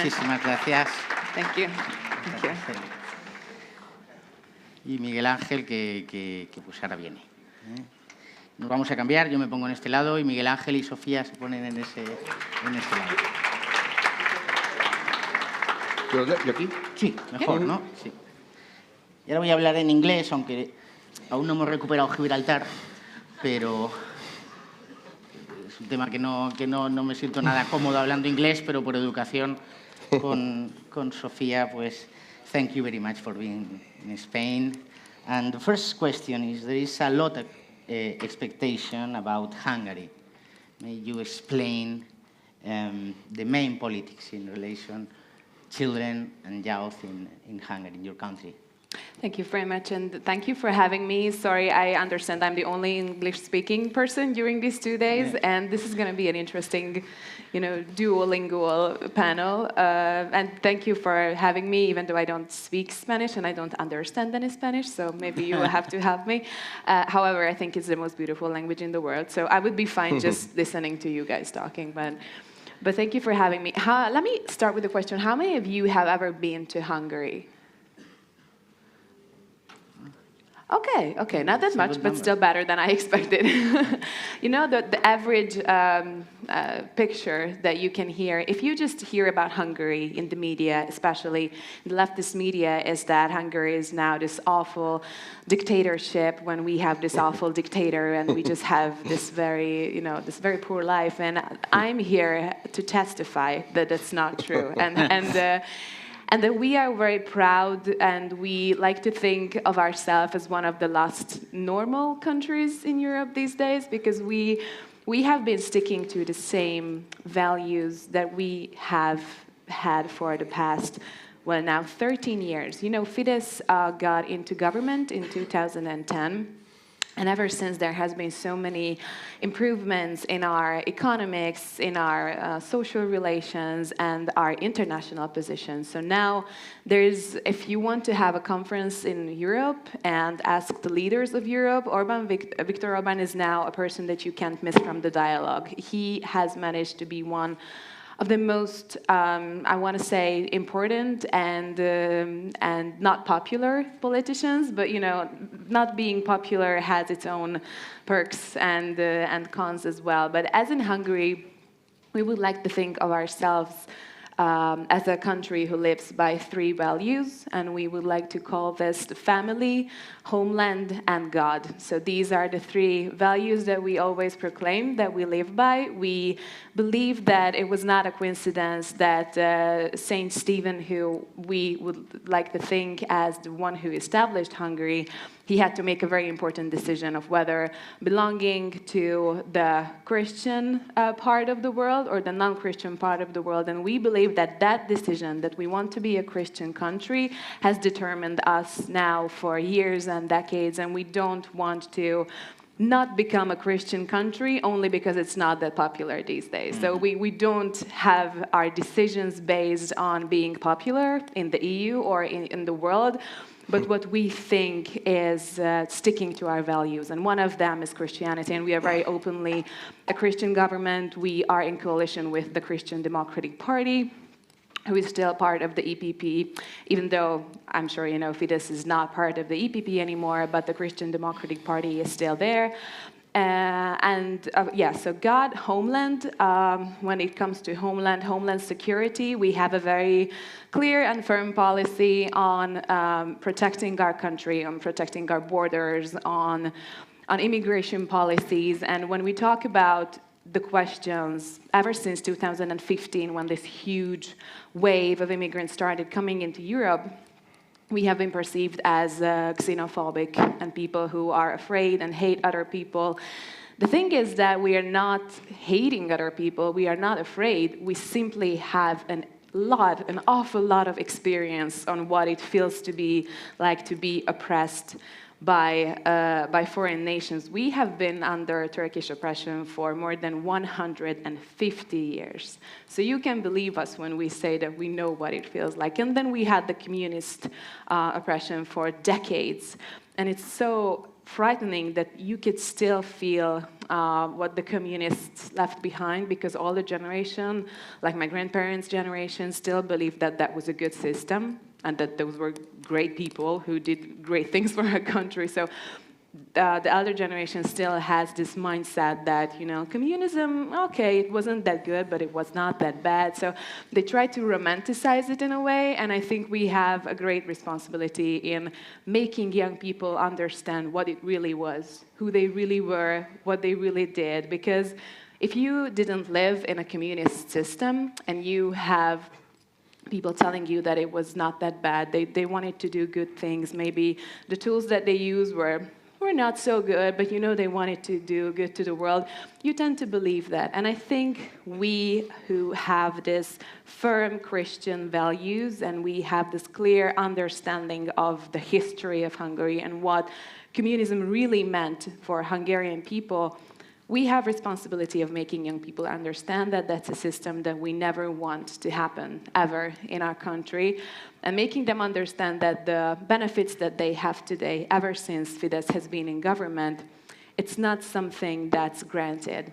Muchísimas gracias. Thank you. Thank you. Y Miguel Ángel, que pues ahora viene. Nos vamos a cambiar, yo me pongo en este lado y Miguel Ángel y Zsófia se ponen en ese lado. ¿Yo aquí? Sí, mejor, ¿no? Sí. Y ahora voy a hablar en inglés, aunque aún no hemos recuperado Gibraltar, pero es un tema que no me siento nada cómodo hablando inglés, pero por educación con Zsófia, pues thank you very much for being in Spain. And the first question is, there is a lot of expectation about Hungary. May you explain the main politics in relation children and youth in Hungary, in your country? Thank you very much, and thank you for having me. Sorry, I understand I'm the only English-speaking person during these 2 days, and this is going to be an interesting, duolingual panel. And thank you for having me, even though I don't speak Spanish and I don't understand any Spanish, so maybe you will have to help me. However, I think it's the most beautiful language in the world, so I would be fine just listening to you guys talking. But thank you for having me. Let me start with the question: how many of you have ever been to Hungary? Okay, not that much, but still better than I expected. The average picture that you can hear, if you just hear about Hungary in the media, especially the leftist media, is that Hungary is now this awful dictatorship when we have this awful dictator and we just have this very poor life. And I'm here to testify that that's not true. And that we are very proud, and we like to think of ourselves as one of the last normal countries in Europe these days, because we have been sticking to the same values that we have had for the past, well, now 13 years. Fidesz got into government in 2010. And ever since, there has been so many improvements in our economics, in our social relations, and our international positions. So now, if you want to have a conference in Europe and ask the leaders of Europe, Viktor Orbán is now a person that you can't miss from the dialogue. He has managed to be one of the most, I want to say, important and not popular politicians, but not being popular has its own perks and cons as well. But as in Hungary, we would like to think of ourselves as a country who lives by 3 values, and we would like to call this the family, homeland, and God. So these are the 3 values that we always proclaim that we live by. We believe that it was not a coincidence that Saint Stephen, who we would like to think as the one who established Hungary, he had to make a very important decision of whether belonging to the Christian part of the world or the non-Christian part of the world. And we believe that that decision, that we want to be a Christian country, has determined us now for years and decades, and we don't want to not become a Christian country only because it's not that popular these days. So we don't have our decisions based on being popular in the EU or in the world, but what we think is sticking to our values. And one of them is Christianity, and we are very openly a Christian government. We are in coalition with the Christian Democratic Party, who is still part of the EPP, even though I'm sure Fidesz is not part of the EPP anymore, but the Christian Democratic Party is still there. So God, homeland, when it comes to homeland security, we have a very clear and firm policy on protecting our country, on protecting our borders, on immigration policies. And when we talk about the questions, ever since 2015, when this huge wave of immigrants started coming into Europe, we have been perceived as xenophobic and people who are afraid and hate other people. The thing is that we are not hating other people, we are not afraid, we simply have an awful lot of experience on what it feels to be like to be oppressed by foreign nations. We have been under Turkish oppression for more than 150 years. So you can believe us when we say that we know what it feels like. And then we had the communist oppression for decades. And it's so frightening that you could still feel what the communists left behind, because older generation, like my grandparents' generation, still believed that that was a good system and that those were great people who did great things for our country. So the elder generation still has this mindset that, you know, communism, okay, it wasn't that good, but it was not that bad. So they try to romanticize it in a way, and I think we have a great responsibility in making young people understand what it really was, who they really were, what they really did. Because if you didn't live in a communist system and you have people telling you that it was not that bad, they wanted to do good things, maybe the tools that they used were not so good, but you know they wanted to do good to the world, you tend to believe that. And I think we who have this firm Christian values and we have this clear understanding of the history of Hungary and what communism really meant for Hungarian people, we have responsibility of making young people understand that that's a system that we never want to happen ever in our country, and making them understand that the benefits that they have today, ever since Fidesz has been in government, it's not something that's granted.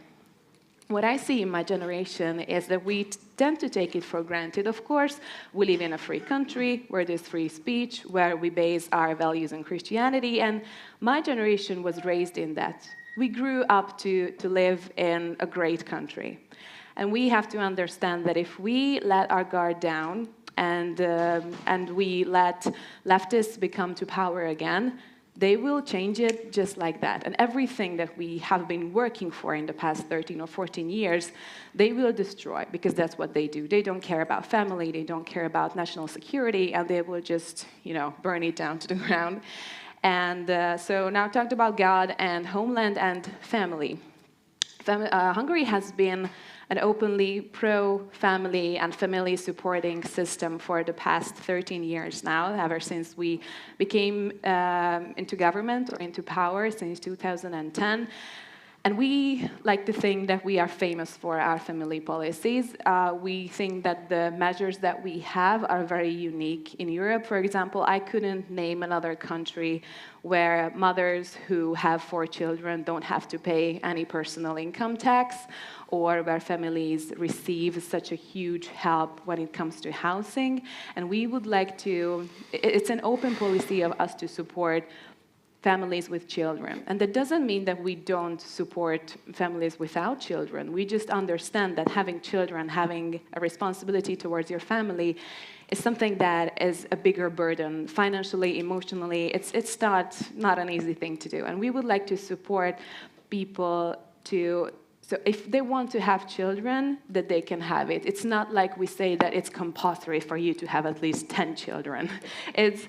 What I see in my generation is that we tend to take it for granted. Of course, we live in a free country where there's free speech, where we base our values on Christianity, and my generation was raised in that. We grew up to live in a great country. And we have to understand that if we let our guard down and we let leftists become to power again, they will change it just like that. And everything that we have been working for in the past 13 or 14 years, they will destroy, because that's what they do. They don't care about family, they don't care about national security, and they will just, you know, burn it down to the ground. And so now talked about God and homeland and family. Hungary has been an openly pro-family and family-supporting system for the past 13 years now, ever since we became into government or into power since 2010. And we like to think that we are famous for our family policies. We think that the measures that we have are very unique in Europe. For example, I couldn't name another country where mothers who have 4 children don't have to pay any personal income tax, or where families receive such a huge help when it comes to housing. And we would like to, it's an open policy of us to support families with children. And that doesn't mean that we don't support families without children. We just understand that having children, having a responsibility towards your family, is something that is a bigger burden financially, emotionally. It's not an easy thing to do. And we would like to support people to, so if they want to have children, that they can have it. It's not like we say that it's compulsory for you to have at least 10 children. It's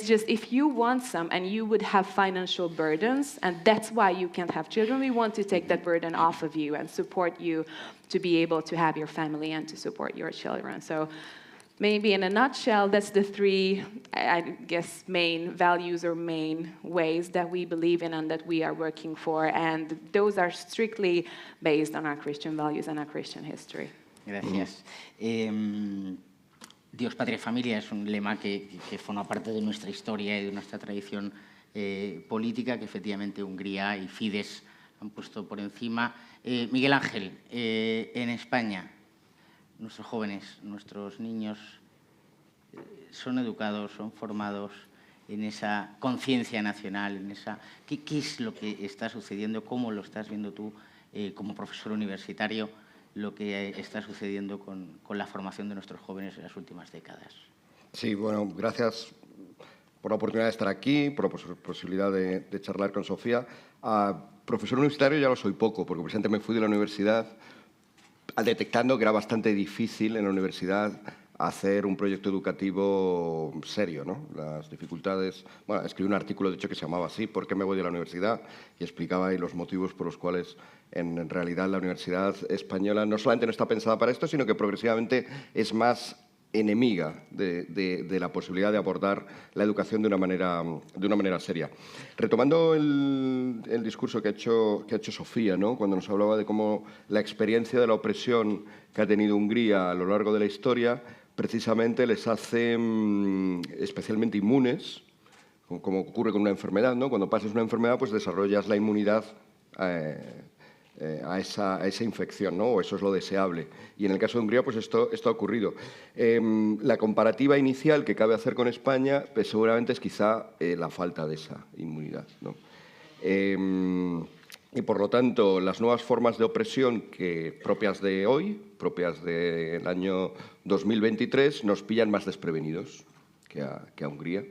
just if you want some and you would have financial burdens, and that's why you can't have children, we want to take that burden off of you and support you to be able to have your family and to support your children. So maybe in a nutshell, that's the 3, I guess, main values or main ways that we believe in and that we are working for. And those are strictly based on our Christian values and our Christian history. Gracias. Dios, patria, familia es un lema que forma parte de nuestra historia y de nuestra tradición política, que efectivamente Hungría y Fidesz han puesto por encima. Miguel Ángel, en España, nuestros jóvenes, nuestros niños son educados, son formados en esa conciencia nacional, en esa... ¿Qué es lo que está sucediendo? ¿Cómo lo estás viendo tú como profesor universitario, lo que está sucediendo con la formación de nuestros jóvenes en las últimas décadas? Sí, bueno, gracias por la oportunidad de estar aquí, por la posibilidad de charlar con Zsófia. Profesor universitario ya lo soy poco, porque precisamente me fui de la universidad detectando que era bastante difícil en la universidad hacer un proyecto educativo serio, ¿no? Las dificultades... Bueno, escribí un artículo, de hecho, que se llamaba así, ¿por qué me voy de la universidad? Y explicaba ahí los motivos por los cuales, en realidad, la universidad española no solamente no está pensada para esto, sino que progresivamente es más enemiga de la posibilidad de abordar la educación de una manera seria. Retomando el discurso que ha hecho Zsófia, ¿no? Cuando nos hablaba de cómo la experiencia de la opresión que ha tenido Hungría a lo largo de la historia precisamente les hace especialmente inmunes, como ocurre con una enfermedad, ¿no? Cuando pasas una enfermedad, pues desarrollas la inmunidad a esa infección, ¿no? O eso es lo deseable. Y en el caso de Hungría, pues esto ha ocurrido. La comparativa inicial que cabe hacer con España, pues seguramente es quizá la falta de esa inmunidad, ¿no? Y por lo tanto, las nuevas formas de opresión propias de hoy, propias del año 2023, nos pillan más desprevenidos que a Hungría.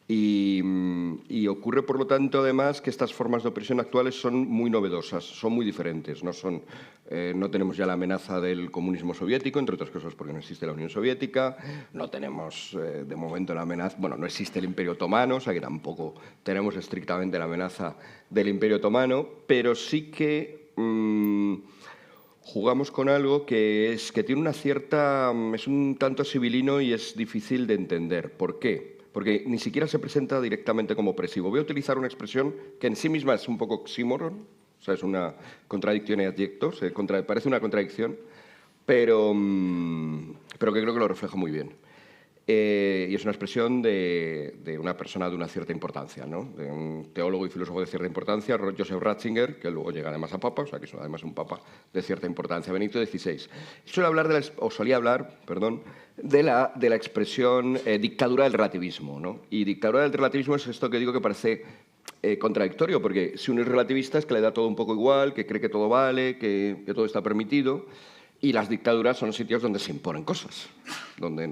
Y ocurre, por lo tanto, además, que estas formas de opresión actuales son muy novedosas, son muy diferentes. No tenemos ya la amenaza del comunismo soviético, entre otras cosas porque no existe la Unión Soviética. No tenemos, de momento, la amenaza... Bueno, no existe el Imperio Otomano, o sea que tampoco tenemos estrictamente la amenaza del Imperio Otomano, pero sí que jugamos con algo que tiene una cierta... es un tanto sibilino y es difícil de entender. ¿Por qué? Porque ni siquiera se presenta directamente como opresivo. Voy a utilizar una expresión que en sí misma es un poco oxímoron, o sea, es una contradicción y adjecto, parece una contradicción, pero que creo que lo refleja muy bien. Y es una expresión de una persona de una cierta importancia, ¿no? De un teólogo y filósofo de cierta importancia, Zsófia Rácz, que luego llega además a papa, o sea que es además un papa de cierta importancia, Benito XVI. Solía hablar de la expresión dictadura del relativismo, ¿no? Y dictadura del relativismo es esto que digo que parece contradictorio, porque si uno es relativista es que le da todo un poco igual, que cree que todo vale, que todo está permitido, y las dictaduras son sitios donde se imponen cosas, donde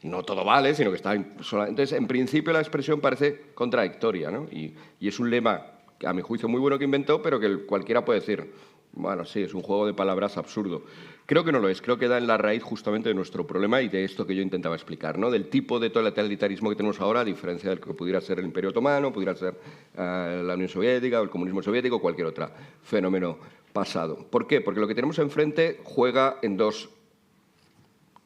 no todo vale, sino que está... Entonces, en principio, la expresión parece contradictoria, ¿no? Y es un lema, que a mi juicio, muy bueno que inventó, pero que cualquiera puede decir, bueno, sí, es un juego de palabras absurdo. Creo que no lo es, creo que da en la raíz justamente de nuestro problema y de esto que yo intentaba explicar, ¿no? Del tipo de totalitarismo que tenemos ahora, a diferencia del que pudiera ser el Imperio Otomano, pudiera ser la Unión Soviética o el comunismo soviético o cualquier otro fenómeno pasado. ¿Por qué? Porque lo que tenemos enfrente juega en dos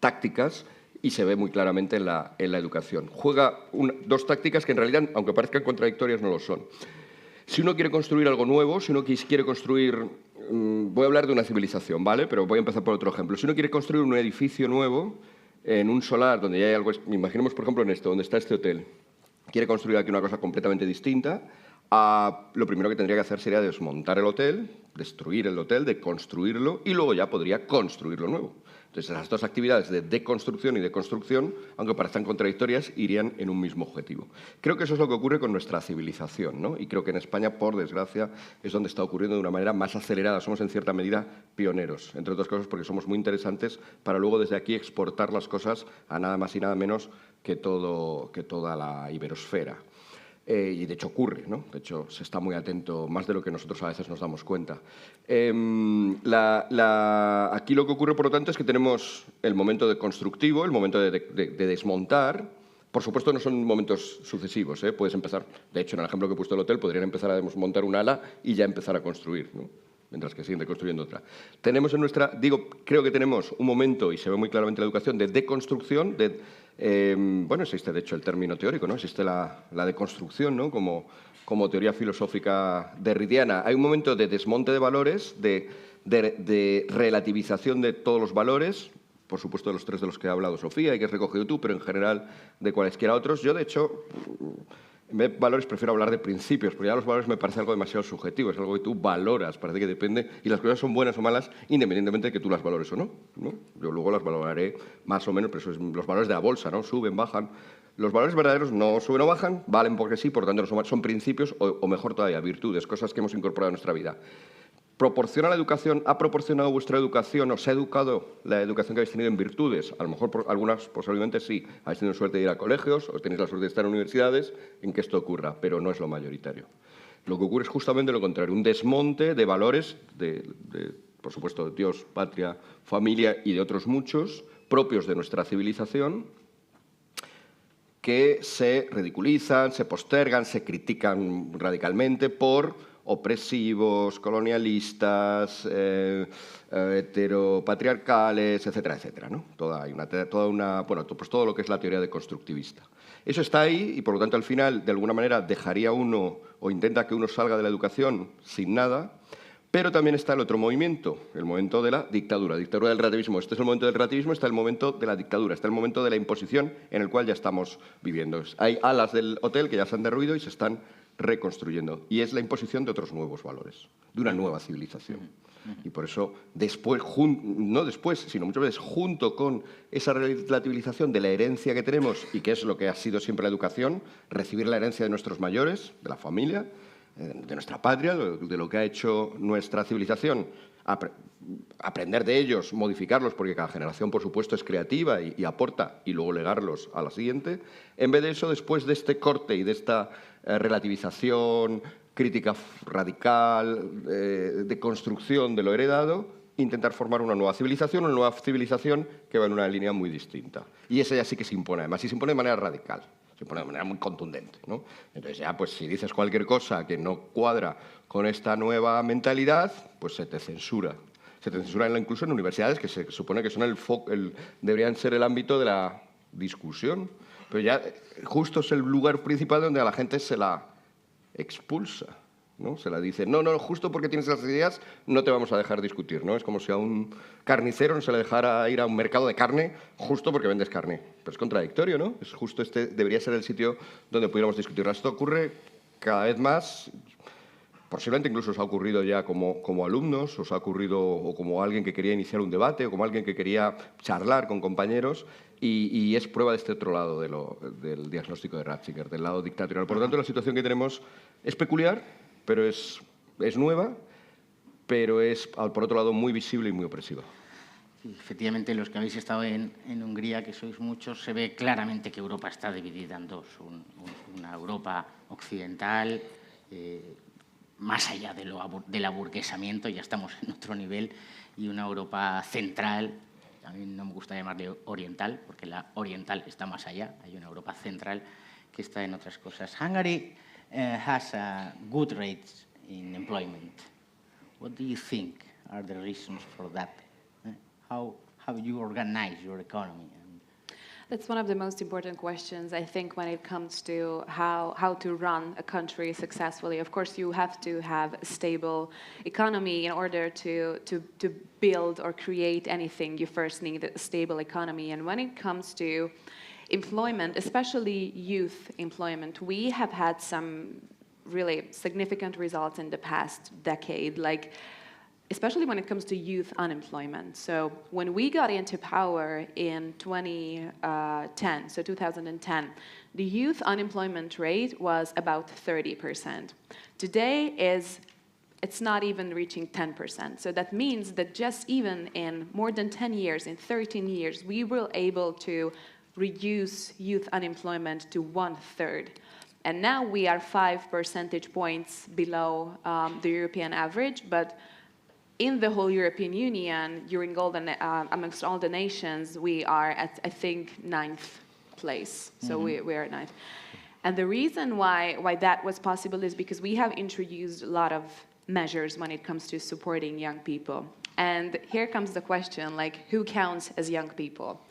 tácticas y se ve muy claramente en la educación. Juega dos tácticas que en realidad, aunque parezcan contradictorias, no lo son. Si uno quiere construir algo nuevo, si uno quiere construir... voy a hablar de una civilización, ¿vale? Pero voy a empezar por otro ejemplo. Si uno quiere construir un edificio nuevo en un solar donde ya hay algo... Imaginemos, por ejemplo, en esto, donde está este hotel. Quiere construir aquí una cosa completamente distinta. Lo primero que tendría que hacer sería desmontar el hotel, destruir el hotel, deconstruirlo y luego ya podría construir lo nuevo. Entonces, las dos actividades de deconstrucción y de construcción, aunque parezcan contradictorias, irían en un mismo objetivo. Creo que eso es lo que ocurre con nuestra civilización, ¿no? Y creo que en España, por desgracia, es donde está ocurriendo de una manera más acelerada. Somos, en cierta medida, pioneros, entre otras cosas porque somos muy interesantes para luego desde aquí exportar las cosas a nada más y nada menos que toda la iberosfera. Y de hecho ocurre, ¿no? De hecho se está muy atento, más de lo que nosotros a veces nos damos cuenta. Aquí lo que ocurre, por lo tanto, es que tenemos el momento de constructivo, el momento de desmontar. Por supuesto, no son momentos sucesivos, ¿eh? Puedes empezar, de hecho, en el ejemplo que he puesto del hotel, podrían empezar a desmontar un ala y ya empezar a construir, ¿no? Mientras que siguen construyendo otra. Tenemos creo que tenemos un momento, y se ve muy claramente en la educación, de deconstrucción, bueno, existe de hecho el término teórico, ¿no? Existe la deconstrucción, ¿no? Como teoría filosófica derridiana. Hay un momento de desmonte de valores, de relativización de todos los valores, por supuesto de los tres de los que ha hablado Sofía y que has recogido tú, pero en general de cualesquiera otros. Yo, de hecho, en vez de valores prefiero hablar de principios, porque ya los valores me parece algo demasiado subjetivo, es algo que tú valoras, parece que depende, y las cosas son buenas o malas independientemente de que tú las valores o no, ¿no? Yo luego las valoraré más o menos, pero eso es los valores de la bolsa, ¿no? Suben, bajan. Los valores verdaderos no suben o bajan, valen porque sí, por lo tanto no son principios o mejor todavía, virtudes, cosas que hemos incorporado a nuestra vida. ¿Proporciona la educación, ha proporcionado vuestra educación, os ha educado la educación que habéis tenido en virtudes? A lo mejor algunas posiblemente sí. Habéis tenido suerte de ir a colegios o tenéis la suerte de estar en universidades en que esto ocurra, pero no es lo mayoritario. Lo que ocurre es justamente lo contrario, un desmonte de valores, por supuesto, de Dios, patria, familia y de otros muchos, propios de nuestra civilización, que se ridiculizan, se postergan, se critican radicalmente por opresivos, colonialistas, heteropatriarcales, etcétera, etcétera, ¿no? Todo lo que es la teoría deconstructivista. Eso está ahí y, por lo tanto, al final, de alguna manera, dejaría uno o intenta que uno salga de la educación sin nada, pero también está el otro movimiento, el momento de la dictadura del relativismo. Este es el momento del relativismo, está el momento de la dictadura, está el momento de la imposición en el cual ya estamos viviendo. Hay alas del hotel que ya se han derruido y se están reconstruyendo. Y es la imposición de otros nuevos valores, de una nueva civilización. Y por eso, después, no después, sino muchas veces junto con esa relativización de la herencia que tenemos, y que es lo que ha sido siempre la educación, recibir la herencia de nuestros mayores, de la familia, de nuestra patria, de lo que ha hecho nuestra civilización, aprender de ellos, modificarlos, porque cada generación, por supuesto, es creativa y aporta, y luego legarlos a la siguiente. En vez de eso, después de este corte y de esta relativización, crítica radical, de construcción de lo heredado, intentar formar una nueva civilización que va en una línea muy distinta. Y esa ya sí que se impone, además, y se impone de manera radical, se impone de manera muy contundente, ¿no? Entonces ya, pues si dices cualquier cosa que no cuadra con esta nueva mentalidad, pues se te censura. Se te censura incluso en universidades que se supone que son deberían ser el ámbito de la discusión, pero ya justo es el lugar principal donde a la gente se la expulsa, ¿no? Se la dice, no, justo porque tienes las ideas no te vamos a dejar discutir, ¿no? Es como si a un carnicero no se le dejara ir a un mercado de carne justo porque vendes carne. Pero es contradictorio, ¿no? Es justo debería ser el sitio donde pudiéramos discutir. Esto ocurre cada vez más, posiblemente incluso os ha ocurrido ya como alumnos, os ha ocurrido o como alguien que quería iniciar un debate o como alguien que quería charlar con compañeros, y es prueba de este otro lado del diagnóstico de Ratzinger, del lado dictatorial. Por lo tanto, la situación que tenemos es peculiar, pero es nueva, pero es, por otro lado, muy visible y muy opresiva. Sí, efectivamente, los que habéis estado en Hungría, que sois muchos, se ve claramente que Europa está dividida en dos. Una Europa occidental, más allá del aburguesamiento, ya estamos en otro nivel, y una Europa central. A mí no me gusta llamarle oriental, porque la oriental está más allá. Hay una Europa central que está en otras cosas. Hungary has good rates in employment. What do you think are the reasons for that? How you organize your economy? That's one of the most important questions, I think, when it comes to how to run a country successfully. Of course, you have to have a stable economy in order to build or create anything. You first need a stable economy. And when it comes to employment, especially youth employment, we have had some really significant results in the past decade, like especially when it comes to youth unemployment. So when we got into power in 2010, the youth unemployment rate was about 30%. Today it's not even reaching 10%. So that means that just even in more than 10 years, in 13 years, we were able to reduce youth unemployment to 1/3. And now we are 5 percentage points below the European average, but in the whole European Union, amongst all the nations, we are at, I think, 9th place. So we are at 9th. And the reason why that was possible is because we have introduced a lot of measures when it comes to supporting young people. And here comes the question, like, who counts as young people?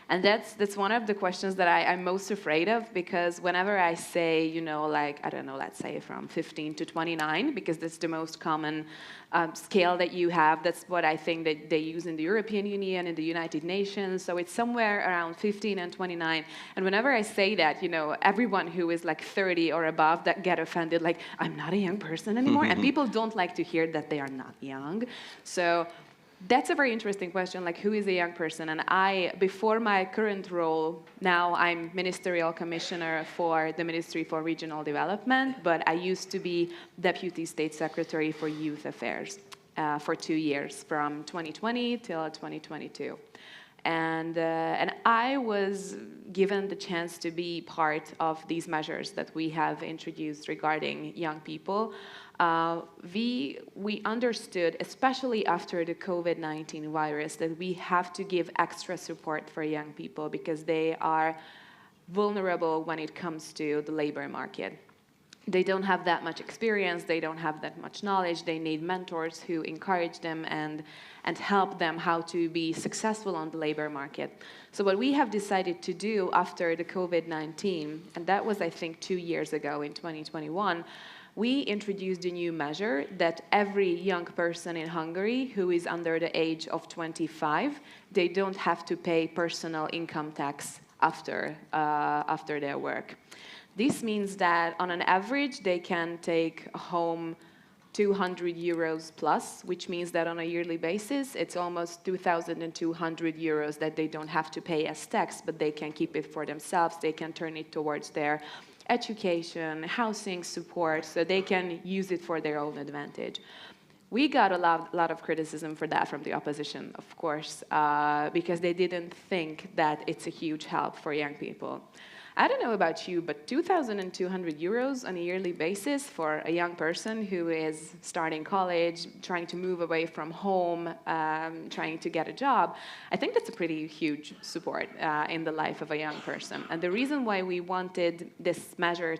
And that's one of the questions that I'm most afraid of, because whenever I say, like, I don't know, let's say from 15 to 29, because that's the most common scale that you have. That's what I think that they use in the European Union, in the United Nations. So it's somewhere around 15 and 29. And whenever I say that, everyone who is like 30 or above that get offended, like, I'm not a young person anymore. And people don't like to hear that they are not young. So that's a very interesting question, like, who is a young person? And before my current role, now I'm Ministerial Commissioner for the Ministry for Regional Development, but I used to be Deputy State Secretary for Youth Affairs for 2 years, from 2020 till 2022. And I was given the chance to be part of these measures that we have introduced regarding young people. We understood, especially after the COVID-19 virus, that we have to give extra support for young people because they are vulnerable when it comes to the labor market. They don't have that much experience, they don't have that much knowledge, they need mentors who encourage them and help them how to be successful on the labor market. So what we have decided to do after the COVID-19, and that was, I think, 2 years ago in 2021, we introduced a new measure that every young person in Hungary who is under the age of 25, they don't have to pay personal income tax after their work. This means that on an average, they can take home 200 euros plus, which means that on a yearly basis, it's almost 2,200 euros that they don't have to pay as tax, but they can keep it for themselves. They can turn it towards their education, housing support, so they can use it for their own advantage. We got a lot of criticism for that from the opposition, of course, because they didn't think that it's a huge help for young people. I don't know about you, but 2,200 euros on a yearly basis for a young person who is starting college, trying to move away from home, trying to get a job, I think that's a pretty huge support in the life of a young person. And the reason why we wanted this measure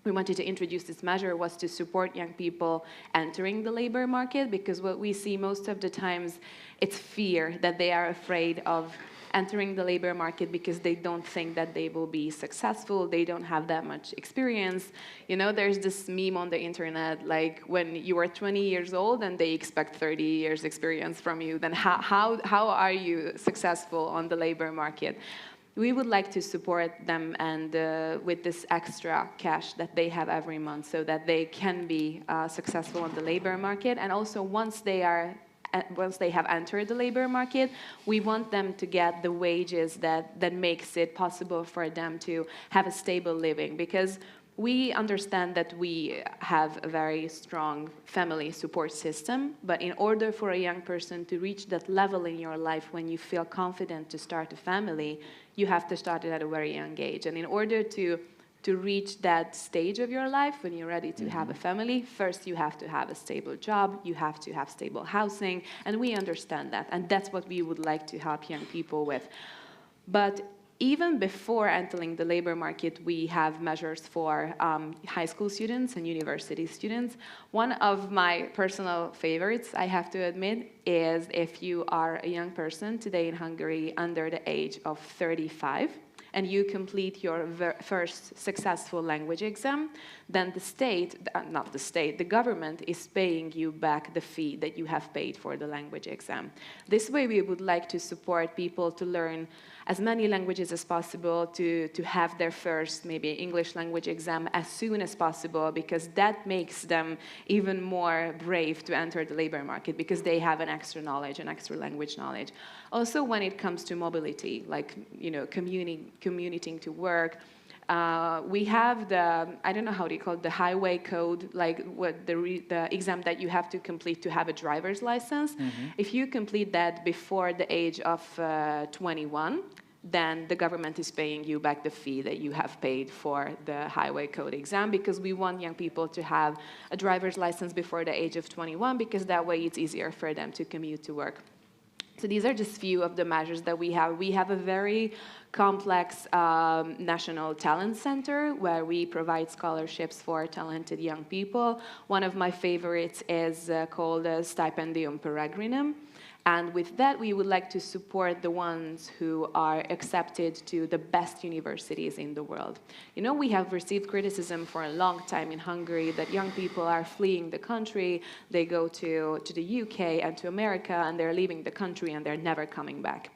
we wanted to introduce this measure was to support young people entering the labor market, because what we see most of the times, it's fear that they are afraid of entering the labor market because they don't think that they will be successful, they don't have that much experience. You know, there's this meme on the internet, like when you are 20 years old and they expect 30 years experience from you, then how are you successful on the labor market? We would like to support them and with this extra cash that they have every month so that they can be successful on the labor market. And also once they have entered the labor market, we want them to get the wages that makes it possible for them to have a stable living, because we understand that we have a very strong family support system, but in order for a young person to reach that level in your life when you feel confident to start a family, you have to start it at a very young age. And in order to reach that stage of your life when you're ready to have a family, first you have to have a stable job, you have to have stable housing, and we understand that. And that's what we would like to help young people with. But even before entering the labor market, we have measures for high school students and university students. One of my personal favorites, I have to admit, is if you are a young person today in Hungary under the age of 35, and you complete your first successful language exam, then the government is paying you back the fee that you have paid for the language exam. This way we would like to support people to learn as many languages as possible, to have their first maybe English language exam as soon as possible, because that makes them even more brave to enter the labor market, because they have an extra knowledge, an extra language knowledge. Also, when it comes to mobility, like, you know, commuting to work, we have the, I don't know how they call it, the highway code, like what the exam that you have to complete to have a driver's license. If you complete that before the age of 21, then the government is paying you back the fee that you have paid for the highway code exam, because we want young people to have a driver's license before the age of 21, because that way it's easier for them to commute to work. So these are just few of the measures that we have. We have a very complex national talent center where we provide scholarships for talented young people. One of my favorites is called Stipendium Peregrinum. And with that, we would like to support the ones who are accepted to the best universities in the world. You know, we have received criticism for a long time in Hungary that young people are fleeing the country, they go to the UK and to America, and they're leaving the country and they're never coming back.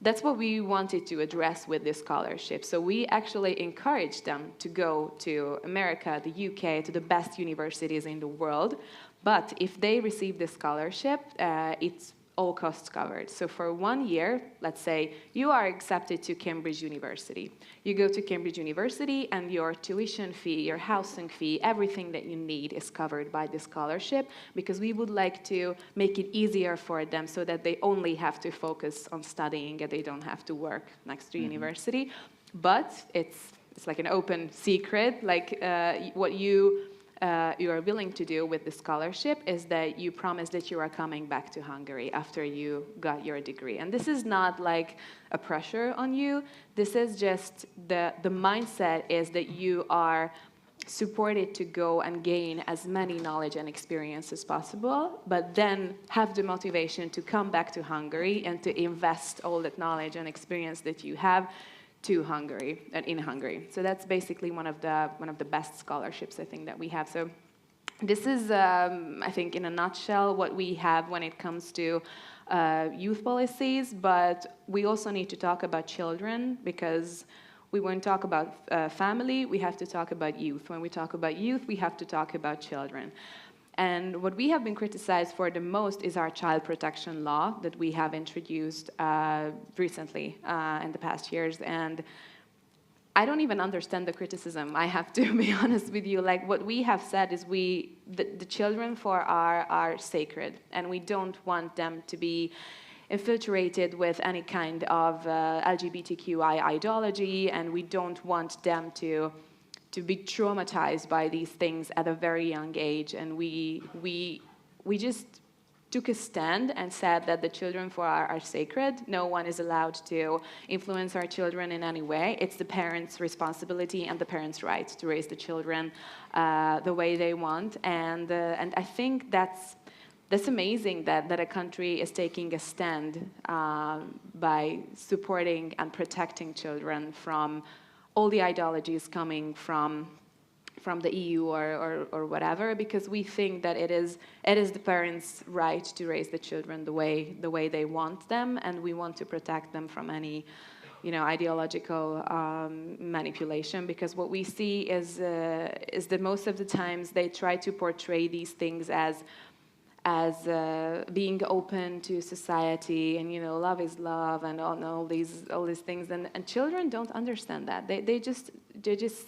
That's what we wanted to address with this scholarship. So we actually encourage them to go to America, the UK, to the best universities in the world. But if they receive this scholarship, it's all costs covered. So for 1 year, let's say you are accepted to Cambridge University. You go to Cambridge University and your tuition fee, your housing fee, everything that you need is covered by the scholarship, because we would like to make it easier for them so that they only have to focus on studying and they don't have to work next to university. But it's like an open secret, like what you are willing to do with the scholarship is that you promise that you are coming back to Hungary after you got your degree. And this is not like a pressure on you. This is just the mindset is that you are supported to go and gain as many knowledge and experience as possible, but then have the motivation to come back to Hungary and to invest all that knowledge and experience that you have to Hungary and in Hungary. So that's basically one of the best scholarships I think that we have. So this is, I think, in a nutshell, what we have when it comes to youth policies. But we also need to talk about children, because when we talk about family, we have to talk about youth. When we talk about youth, we have to talk about children. And what we have been criticized for the most is our child protection law that we have introduced recently in the past years. And I don't even understand the criticism, I have to be honest with you. Like, what we have said is the children are sacred, and we don't want them to be infiltrated with any kind of LGBTQI ideology, and we don't want them to be traumatized by these things at a very young age. And we just took a stand and said that the children are sacred. No one is allowed to influence our children in any way. It's the parents' responsibility and the parents' right to raise the children the way they want. And I think that's amazing that a country is taking a stand by supporting and protecting children from all the ideologies coming from the EU or whatever, because we think that it is the parents' right to raise the children the way they want them, and we want to protect them from any, ideological manipulation. Because what we see is that most of the times they try to portray these things as being open to society, and love is love, and all these things, and children don't understand that. They just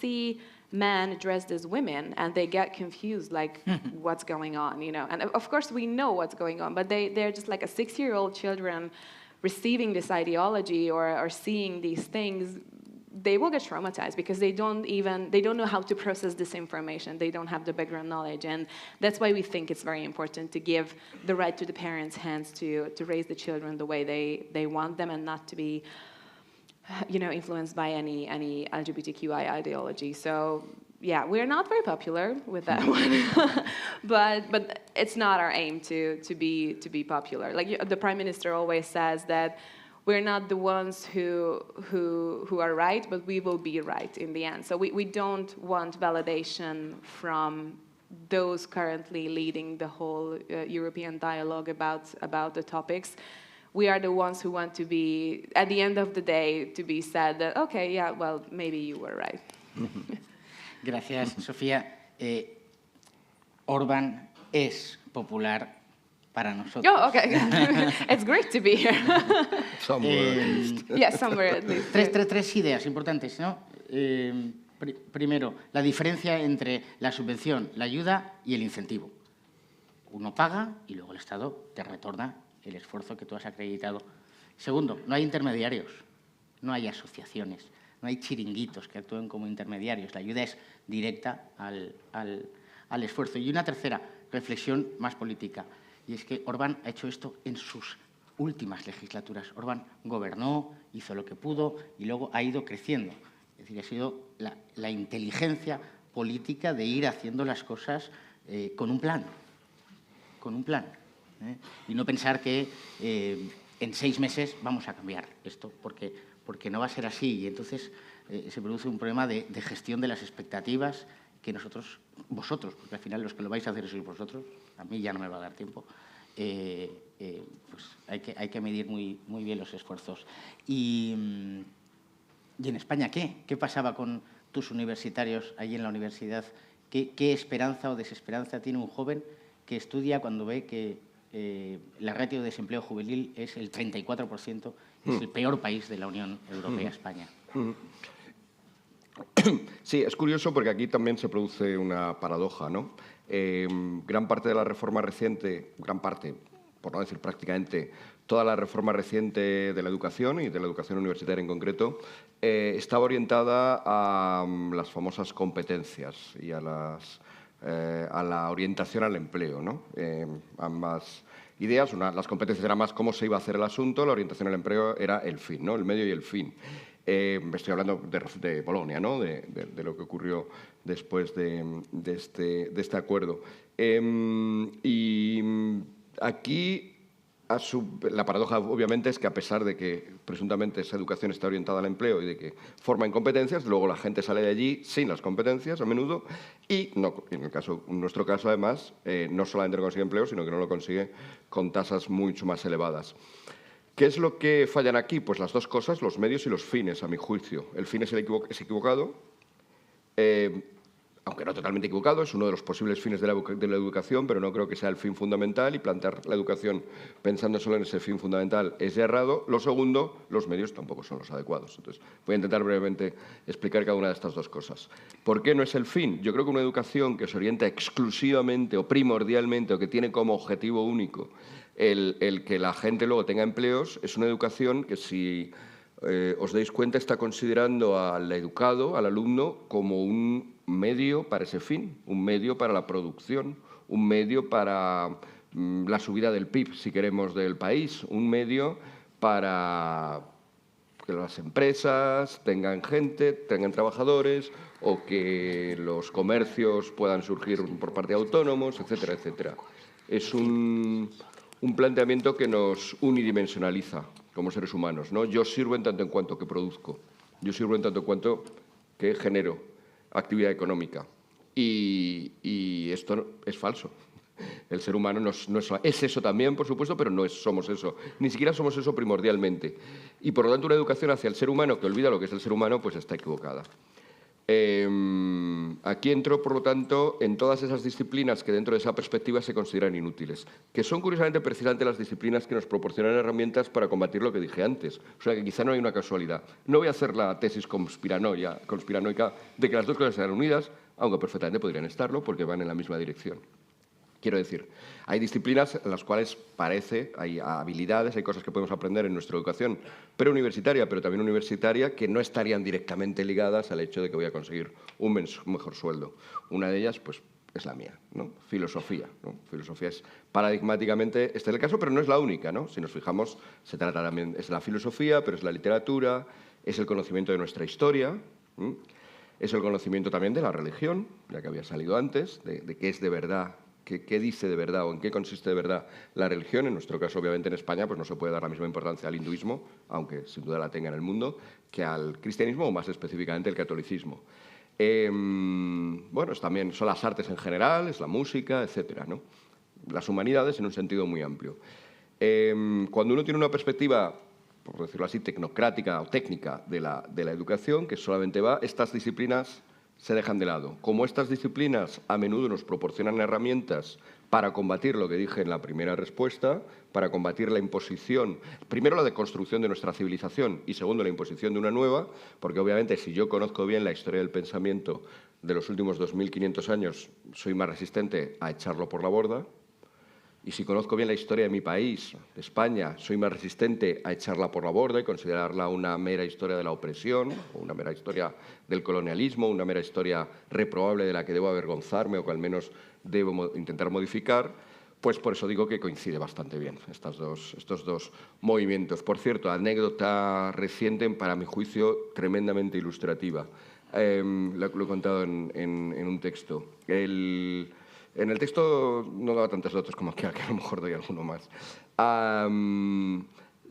see men dressed as women, and they get confused, like, what's going on, And of course we know what's going on, but they're just like a 6-year-old children receiving this ideology or seeing these things. They will get traumatized because they don't know how to process this information. They don't have the background knowledge, and that's why we think it's very important to give the right to the parents' hands to raise the children the way they want them, and not to be influenced by any LGBTQI ideology. So yeah, we're not very popular with that one, but it's not our aim to be popular. Like the Prime Minister always says that we're not the ones who are right, but we will be right in the end. So we don't want validation from those currently leading the whole European dialogue about the topics. We are the ones who want to be, at the end of the day, to be said that, okay, yeah, well, maybe you were right. Gracias, Sofía. Orbán es popular para nosotros. Oh, okay. It's great to be here. Somewhere at least. Yeah, somewhere at least. Tres ideas importantes, ¿no? Primero, la diferencia entre la subvención, la ayuda y el incentivo. Uno paga y luego el Estado te retorna el esfuerzo que tú has acreditado. Segundo, no hay intermediarios, no hay asociaciones, no hay chiringuitos que actúen como intermediarios. La ayuda es directa al esfuerzo. Y una tercera reflexión más política, y es que Orbán ha hecho esto en sus últimas legislaturas. Orbán gobernó, hizo lo que pudo y luego ha ido creciendo. Es decir, ha sido la inteligencia política de ir haciendo las cosas con un plan. Y no pensar que en 6 meses vamos a cambiar esto, porque no va a ser así. Y entonces se produce un problema de gestión de las expectativas que vosotros, porque al final los que lo vais a hacer sois vosotros, a mí ya no me va a dar tiempo, pues hay que medir muy bien los esfuerzos. Y en España, ¿qué pasaba con tus universitarios allí en la universidad? ¿Qué esperanza o desesperanza tiene un joven que estudia cuando ve que la ratio de desempleo juvenil es el 34%, es el peor país de la Unión Europea, España? Sí, es curioso porque aquí también se produce una paradoja, ¿no? Gran parte de la reforma reciente, gran parte, por no decir prácticamente, toda la reforma reciente de la educación y de la educación universitaria en concreto, estaba orientada a las famosas competencias y a la orientación al empleo, ¿no? Ambas ideas, las competencias eran más cómo se iba a hacer el asunto, la orientación al empleo era el fin, ¿no? El medio y el fin. Estoy hablando de Bolonia, ¿no? De lo que ocurrió después de este acuerdo. Y aquí la paradoja, obviamente, es que a pesar de que presuntamente esa educación está orientada al empleo y de que forma en competencias, luego la gente sale de allí sin las competencias a menudo y en nuestro caso, además, no solamente no consigue empleo, sino que no lo consigue con tasas mucho más elevadas. ¿Qué es lo que fallan aquí? Pues las dos cosas, los medios y los fines, a mi juicio. El fin es equivocado, aunque no totalmente equivocado, es uno de los posibles fines de la educación, pero no creo que sea el fin fundamental, y plantear la educación pensando solo en ese fin fundamental es errado. Lo segundo, los medios tampoco son los adecuados. Entonces, voy a intentar brevemente explicar cada una de estas dos cosas. ¿Por qué no es el fin? Yo creo que una educación que se orienta exclusivamente o primordialmente o que tiene como objetivo único el que la gente luego tenga empleos es una educación que, si os dais cuenta, está considerando al educado, al alumno, como un medio para ese fin, un medio para la producción, un medio para la subida del PIB, si queremos, del país, un medio para que las empresas tengan gente, tengan trabajadores, o que los comercios puedan surgir por parte de autónomos, etcétera, etcétera. Es un planteamiento que nos unidimensionaliza como seres humanos, ¿no? Yo sirvo en tanto en cuanto que produzco, yo sirvo en tanto en cuanto que genero actividad económica. Y esto es falso. El ser humano no es eso también, por supuesto, pero no somos eso. Ni siquiera somos eso primordialmente. Y, por lo tanto, una educación hacia el ser humano que olvida lo que es el ser humano, pues está equivocada. Aquí entro, por lo tanto, en todas esas disciplinas que dentro de esa perspectiva se consideran inútiles, que son, curiosamente, precisamente las disciplinas que nos proporcionan herramientas para combatir lo que dije antes. O sea, que quizá no hay una casualidad. No voy a hacer la tesis conspiranoica de que las dos cosas sean unidas, aunque perfectamente podrían estarlo, porque van en la misma dirección. Quiero decir, hay disciplinas en las cuales hay habilidades, hay cosas que podemos aprender en nuestra educación preuniversitaria, pero también universitaria, que no estarían directamente ligadas al hecho de que voy a conseguir un mejor sueldo. Una de ellas, pues, es la mía, ¿no? Filosofía, ¿no? Filosofía es paradigmáticamente, este es el caso, pero no es la única, ¿no? Si nos fijamos, se trata también, es la filosofía, pero es la literatura, es el conocimiento de nuestra historia, es el conocimiento también de la religión, ya que había salido antes, de qué es de verdad, qué dice de verdad o en qué consiste de verdad la religión. En nuestro caso, obviamente, en España, pues no se puede dar la misma importancia al hinduismo, aunque sin duda la tenga en el mundo, que al cristianismo o más específicamente el catolicismo. Bueno, también son las artes en general, es la música, etcétera, ¿no? Las humanidades en un sentido muy amplio. Cuando uno tiene una perspectiva, por decirlo así, tecnocrática o técnica de la educación, que solamente estas disciplinas se dejan de lado. Como estas disciplinas a menudo nos proporcionan herramientas para combatir lo que dije en la primera respuesta, para combatir la imposición, primero la deconstrucción de nuestra civilización y segundo la imposición de una nueva, porque obviamente si yo conozco bien la historia del pensamiento de los últimos 2500 años, soy más resistente a echarlo por la borda. Y si conozco bien la historia de mi país, de España, soy más resistente a echarla por la borda y considerarla una mera historia de la opresión, o una mera historia del colonialismo, una mera historia reprobable de la que debo avergonzarme o que al menos debo intentar modificar. Pues por eso digo que coincide bastante bien estos dos movimientos. Por cierto, anécdota reciente, para mi juicio, tremendamente ilustrativa. Lo he contado en un texto. En el texto no daba tantos datos como que a lo mejor doy alguno más.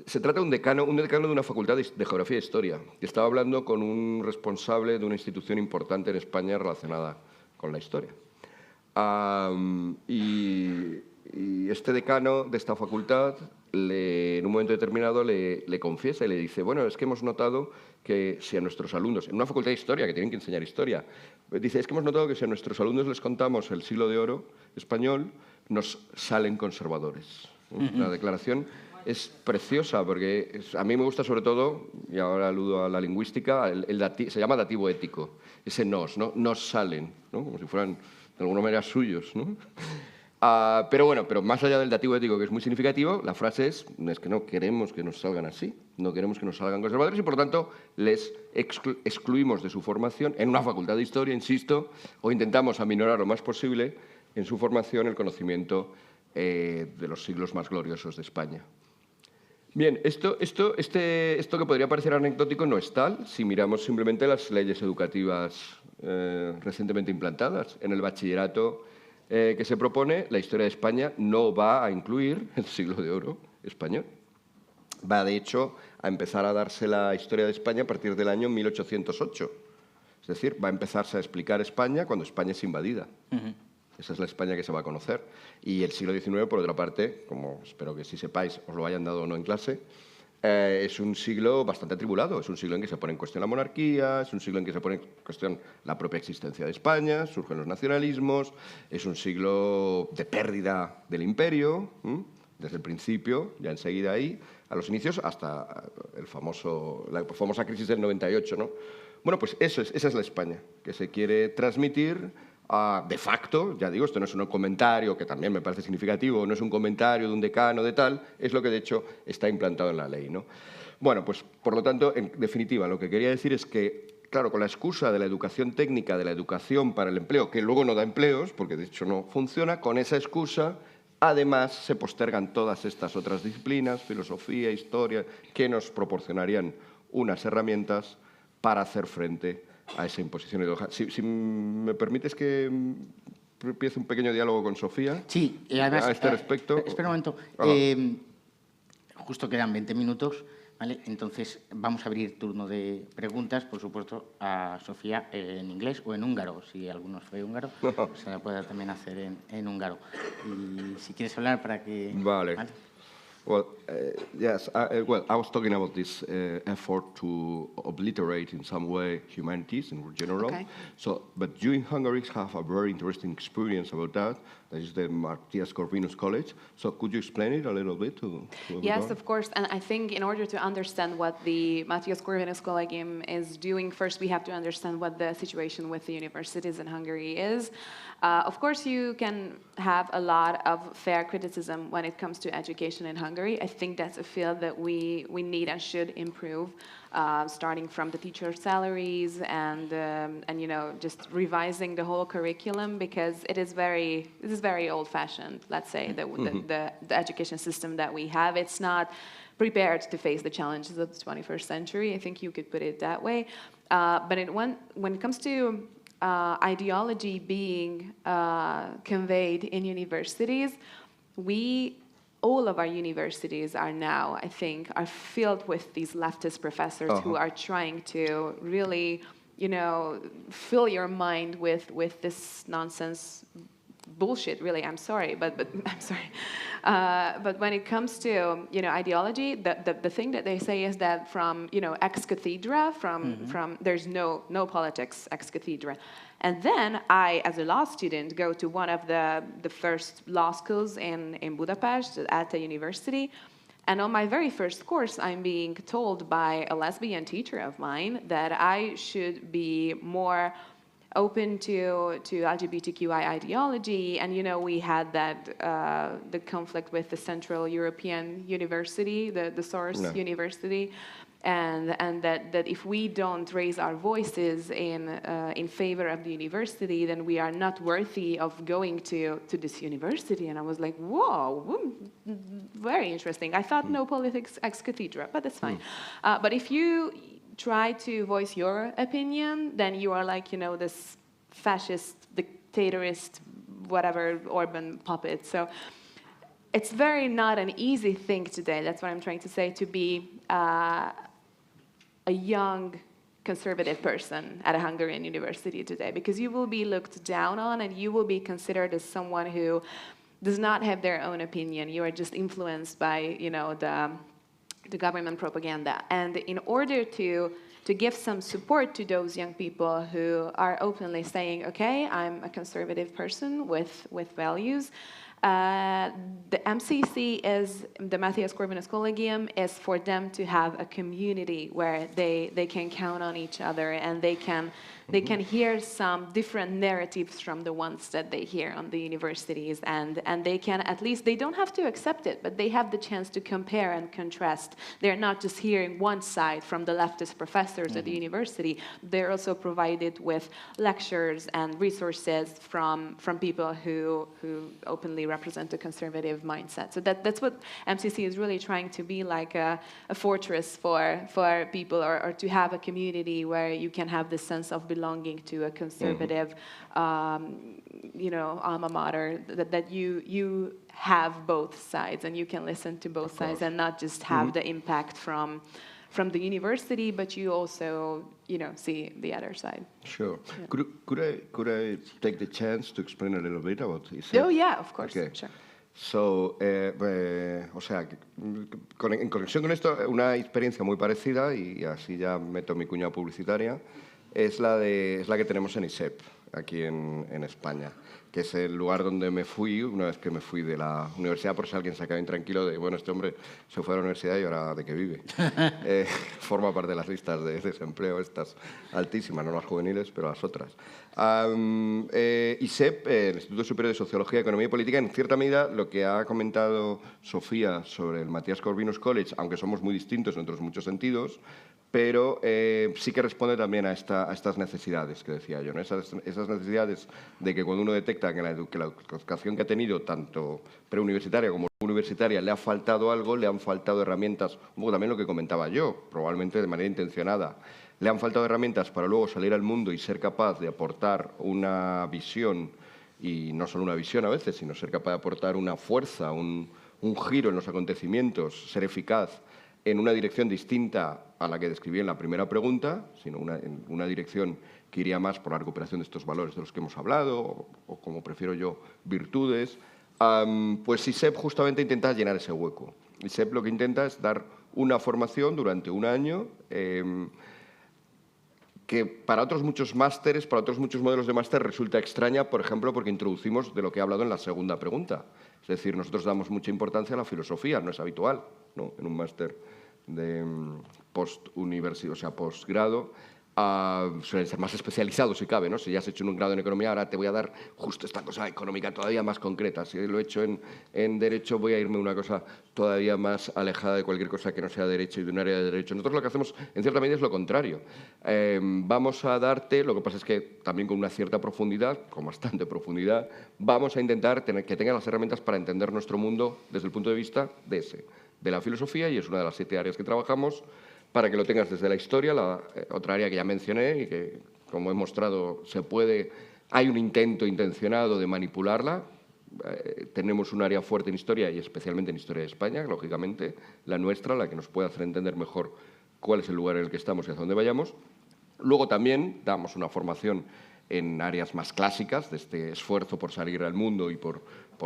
Se trata de un decano de una facultad de Geografía e Historia, que estaba hablando con un responsable de una institución importante en España relacionada con la historia. Y este decano de esta facultad, en un momento determinado, le confiesa y le dice: bueno, es que hemos notado que si a nuestros alumnos, en una facultad de historia, que tienen que enseñar historia, dice, es que hemos notado que si a nuestros alumnos les contamos el siglo de oro español, nos salen conservadores. La declaración es preciosa, porque a mí me gusta sobre todo, y ahora aludo a la lingüística, se llama dativo ético, ese nos salen, ¿no? Como si fueran de alguna manera suyos, ¿no? Pero más allá del dativo ético, que es muy significativo, la frase es que no queremos que nos salgan así, no queremos que nos salgan conservadores y, por tanto, les excluimos de su formación en una facultad de historia, insisto, o intentamos aminorar lo más posible en su formación el conocimiento de los siglos más gloriosos de España. Bien, esto que podría parecer anecdótico no es tal si miramos simplemente las leyes educativas recientemente implantadas. En el bachillerato que se propone, la historia de España no va a incluir el siglo de oro español. Va, de hecho, a empezar a darse la historia de España a partir del año 1808. Es decir, va a empezarse a explicar España cuando España es invadida. Esa es la España que se va a conocer. Y el siglo XIX, por otra parte, como espero que sí sepáis, os lo hayan dado o no en clase, Es un siglo bastante atribulado, es un siglo en que se pone en cuestión la monarquía, es un siglo en que se pone en cuestión la propia existencia de España, surgen los nacionalismos, es un siglo de pérdida del imperio, desde el principio, ya enseguida ahí, a los inicios, hasta la famosa crisis del 98, ¿no? Bueno, pues esa es la España que se quiere transmitir de facto, ya digo, esto no es un comentario que también me parece significativo, no es un comentario de un decano de tal, es lo que de hecho está implantado en la ley, ¿no? Bueno, pues por lo tanto, en definitiva, lo que quería decir es que, claro, con la excusa de la educación técnica, de la educación para el empleo, que luego no da empleos, porque de hecho no funciona, con esa excusa además se postergan todas estas otras disciplinas, filosofía, historia, que nos proporcionarían unas herramientas para hacer frente a esa imposición ideológica. Si me permites que empiece un pequeño diálogo con Zsófia. Sí, y además, a este respecto. Espera un momento. Justo quedan 20 minutos, ¿vale? Entonces vamos a abrir turno de preguntas, por supuesto, a Zsófia en inglés o en húngaro. Si alguno sabe húngaro, se la puede también hacer en húngaro. Y si quieres hablar para que... Vale. Well, yes, I was talking about this effort to obliterate in some way humanities in general. Okay. So, but you in Hungary have a very interesting experience about that. That is the Matthias Corvinus College. So could you explain it a little bit to Yes, of course. And I think in order to understand what the Matthias Corvinus Collegium is doing, first we have to understand what the situation with the universities in Hungary is. Of course, you can have a lot of fair criticism when it comes to education in Hungary. I think that's a field that we need and should improve, starting from the teacher salaries and you know, just revising the whole curriculum, because it is very old-fashioned. Let's say the education system that we have, it's not prepared to face the challenges of the 21st century. I think you could put it that way. But when it comes to ideology being conveyed in universities, all of our universities are now, I think, are filled with these leftist professors who are trying to really, you know, fill your mind with this nonsense bullshit, really. I'm sorry, but I'm sorry. But when it comes to, you know, ideology, the thing that they say is that from, you know, ex cathedra, from there's no politics ex cathedra. And then I, as a law student, go to one of the first law schools in Budapest, at the university. And on my very first course, I'm being told by a lesbian teacher of mine that I should be more open to LGBTQI ideology. And, you know, we had that, the conflict with the Central European University, the Soros University, and that if we don't raise our voices in favor of the university, then we are not worthy of going to this university. And I was like, whoa, very interesting. I thought no politics ex cathedra, but that's fine. But if you try to voice your opinion, then you are like, you know, this fascist, dictatorist, whatever, Orban puppet. So it's very not an easy thing today, that's what I'm trying to say, to be a young conservative person at a Hungarian university today, because you will be looked down on and you will be considered as someone who does not have their own opinion. You are just influenced by, you know, the government propaganda. And in order to give some support to those young people who are openly saying, okay, I'm a conservative person with values, the MCC is, the Matthias Corvinus Collegium, is for them to have a community where they can count on each other, and they can hear some different narratives from the ones that they hear on the universities, and they can, at least, they don't have to accept it, but they have the chance to compare and contrast. They're not just hearing one side from the leftist professors at the university. They're also provided with lectures and resources from people who openly represent a conservative mindset. So that's what MCC is really trying to be, like a fortress for people, or to have a community where you can have this sense of belonging to a conservative, you know, alma mater, that you have both sides and you can listen to both sides and not just have the impact from the university, but you also, you know, see the other side. Sure. Yeah. Could I take the chance to explain a little bit about this? Oh yeah, of course. Okay. Sure. O sea, en conexión con esto, una experiencia muy parecida, y así ya meto mi cuña publicitaria, es la que tenemos en ISEP, aquí en España, que es el lugar donde me fui una vez que me fui de la universidad, por si alguien se queda intranquilo de, bueno, este hombre se fue a la universidad y ahora ¿de qué vive? Forma parte de las listas de desempleo, estas altísimas, no las juveniles, pero las otras. ISEP, el Instituto Superior de Sociología, Economía y Política, en cierta medida lo que ha comentado Sofía sobre el Matías Corvinus College, aunque somos muy distintos en otros muchos sentidos, pero sí que responde también a estas necesidades que decía yo, ¿no? Esas necesidades de que cuando uno detecta que la educación que ha tenido, tanto preuniversitaria como universitaria, le ha faltado algo, le han faltado herramientas, un poco también lo que comentaba yo, probablemente de manera intencionada, le han faltado herramientas para luego salir al mundo y ser capaz de aportar una visión, y no solo una visión a veces, sino ser capaz de aportar una fuerza, un giro en los acontecimientos, ser eficaz en una dirección distinta a la que describí en la primera pregunta, sino en una dirección que iría más por la recuperación de estos valores de los que hemos hablado, o como prefiero yo, virtudes, pues ISEP justamente intenta llenar ese hueco. ISEP lo que intenta es dar una formación durante un año que para otros muchos másteres, para otros muchos modelos de máster resulta extraña, por ejemplo, porque introducimos de lo que he hablado en la segunda pregunta. Es decir, nosotros damos mucha importancia a la filosofía, no es habitual, ¿no? En un máster de postuniversidad, o sea, posgrado, suelen ser más especializados si cabe, ¿no? Si ya has hecho un grado en economía, ahora te voy a dar justo esta cosa económica todavía más concreta. Si lo he hecho en derecho, voy a irme a una cosa todavía más alejada de cualquier cosa que no sea derecho y de un área de derecho. Nosotros lo que hacemos, en cierta medida, es lo contrario. Vamos a darte, lo que pasa es que también con una cierta profundidad, con bastante profundidad, vamos a intentar que tengan las herramientas para entender nuestro mundo desde el punto de vista de la filosofía, y es una de las 7 áreas que trabajamos, para que lo tengas desde la historia, la otra área que ya mencioné y que, como he mostrado, hay un intento intencionado de manipularla. Tenemos un área fuerte en historia y especialmente en historia de España, lógicamente, la nuestra, la que nos puede hacer entender mejor cuál es el lugar en el que estamos y hacia dónde vayamos. Luego también damos una formación en áreas más clásicas de este esfuerzo por salir al mundo y por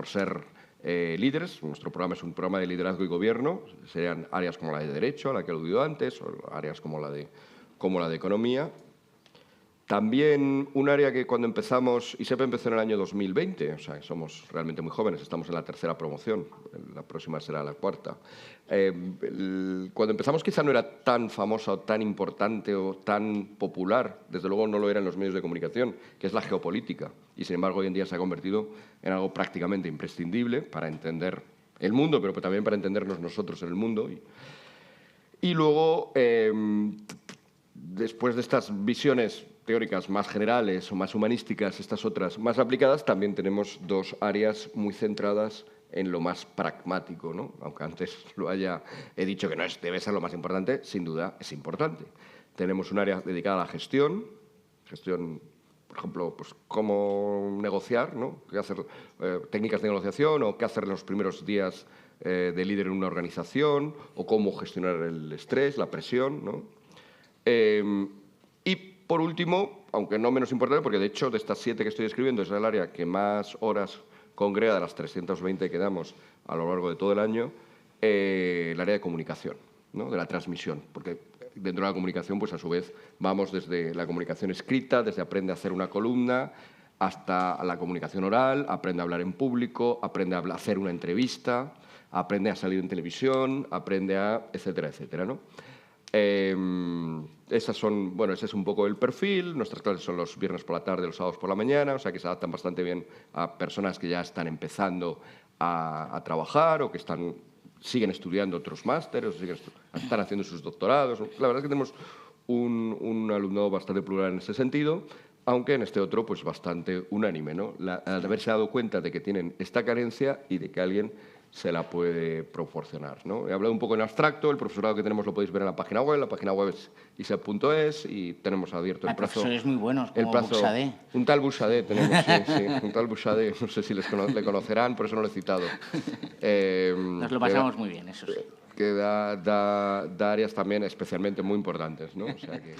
ser líderes. Nuestro programa es un programa de liderazgo y gobierno. Serían áreas como la de Derecho, a la que he aludido antes, o áreas como la de Economía. También un área que cuando empezamos, ISEP empezó en el año 2020, o sea, somos realmente muy jóvenes, estamos en la 3ª promoción, la próxima será la 4ª. Cuando empezamos quizá no era tan famosa o tan importante o tan popular, desde luego no lo era en los medios de comunicación, que es la geopolítica, y sin embargo hoy en día se ha convertido en algo prácticamente imprescindible para entender el mundo, pero también para entendernos nosotros en el mundo. Y luego, después de estas visiones teóricas más generales o más humanísticas, estas otras más aplicadas, también tenemos 2 áreas muy centradas en lo más pragmático, ¿no? Aunque antes he dicho que debe ser lo más importante, sin duda es importante. Tenemos un área dedicada a la gestión, por ejemplo, pues cómo negociar, ¿no? Qué hacer, técnicas de negociación, o qué hacer en los primeros días de líder en una organización, o cómo gestionar el estrés, la presión, ¿no? Y por último, aunque no menos importante, porque de hecho de estas 7 que estoy describiendo es el área que más horas congrega de las 320 que damos a lo largo de todo el año, el área de comunicación, ¿no? De la transmisión, porque dentro de la comunicación, pues a su vez, vamos desde la comunicación escrita, desde aprende a hacer una columna, hasta la comunicación oral, aprende a hablar en público, aprende a hacer una entrevista, aprende a salir en televisión, aprende a etcétera, etcétera, ¿no? Ese es un poco el perfil. Nuestras clases son los viernes por la tarde, los sábados por la mañana, o sea que se adaptan bastante bien a personas que ya están empezando a trabajar o que siguen estudiando otros másteres, o están haciendo sus doctorados. La verdad es que tenemos un alumnado bastante plural en ese sentido, aunque en este otro pues bastante unánime, ¿no? Al haberse dado cuenta de que tienen esta carencia y de que alguien se la puede proporcionar, ¿no? He hablado un poco en abstracto, el profesorado que tenemos lo podéis ver en la página web es isep.es, y tenemos abierto el plazo. Profesores muy buenos, como Buxadé. Un tal Buxadé tenemos, sí, un tal Buxadé, no sé si le conocerán, por eso no lo he citado. Nos lo pasamos muy bien, eso sí. Que da áreas también especialmente muy importantes, ¿no? O sea que...